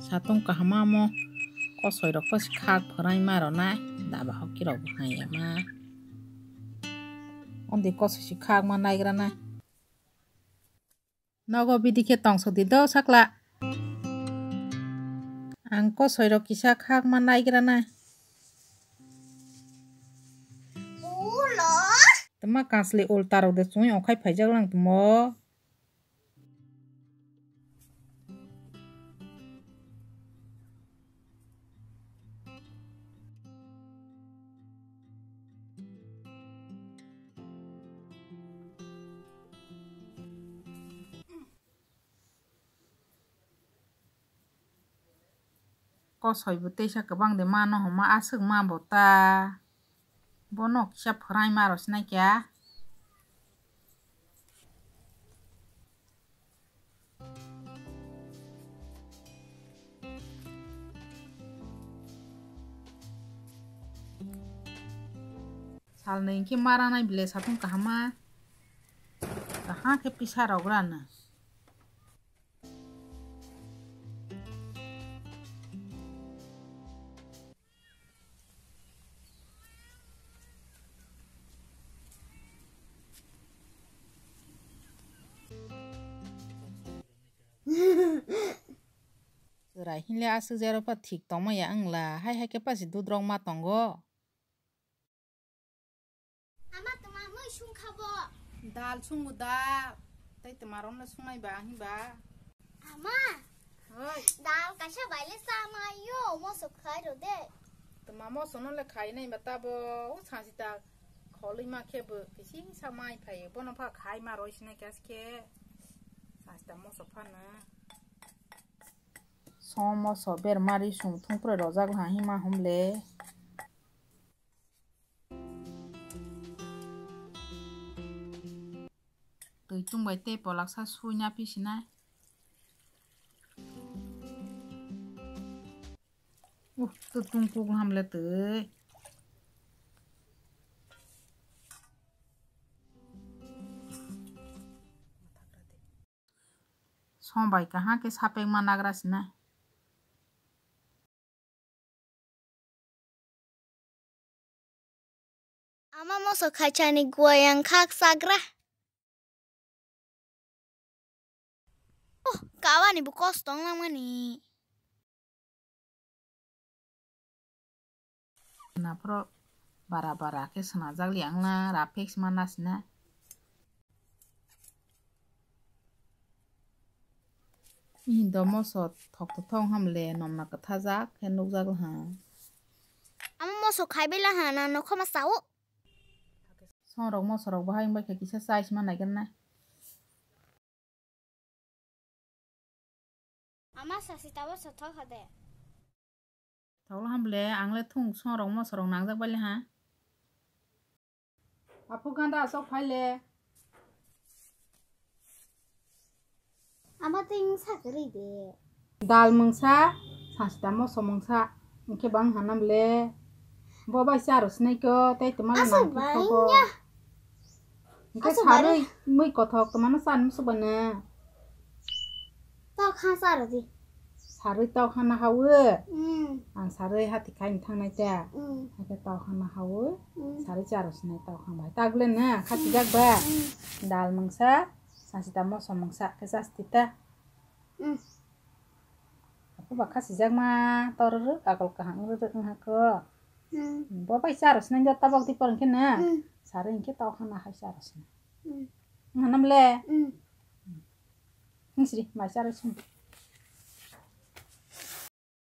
Satung kahama mo kosoi rok pas khak pharai maro nai daba hoki rok hai ma ondi kosoi si khak ma naigra nai nogo bidi khe tongso di do sakla ang kosoi rok kisa khak ma naigra nai tama kasli ulta rok de chungi okhai phaijak lang tumo kosoi bo teisa kwbang de mano homa aswk ma bo ta bono kisa pharai maro sinai kya sal nei ke mara nai bile satung kahama kaha ke pisa rok rana Serai hinle asuk jero pa thik tongma ya angla hai ke pasi dudrong ma tongo Ama tuma moi sung khabo dal sungu da tai tamaron na sungai ba hi ba Ama hoi dal kasha baile sama yo mo sok khai ro de tama mo sono le khai nei bata bo u chasi ta kholi ma khebo kisi samai phai bono pha khai ma roi sine kas ke sasta mo so pha na somo so ber mari sum thung pro rojak la hi ma humle tui tung bai te polak sa sunya pi sina tu tung puk hamle tui sombai kaha ke sapek managra sina Ama mo sok khai chani goyang khak sagra Oh kawani bu kostong lamani na pro bara ke sna jagli angna rapek manas na hindo mo so thok thong hamle nomna katha jak ke nukjak ha Ama mo sok khai bela hana no khoma sao sorok mo sorok bahai bai ke kisa size ma naigen na Ama sasi tawa sothok hade thokla hamle angle thung sorok mo sorok nangjak bale ha apu ganda sok phaile Ama ting sakri de dal mungsa sasta mo somongsa ke bang hanam le bo bai saros nei ko tai tmala Asa nang ki ko banya. ke Asa sarui mui ko thok tmana san musu bana to kha sar di sarui taw khana hawe Mm ang sarui hati khai thang nai ta mm ke taw khana hawe mm sarui charos nei taw khang bai tagle na khati jak ba dal mungsa sasta mo somongsa ke sastita mm aku bakal sejak mah torur kakol kahang ruruk ngah ko mm bapak saros nang jata bakti porong kena mm saring kita akan nah saros mm nganam le mm ngisri mai saros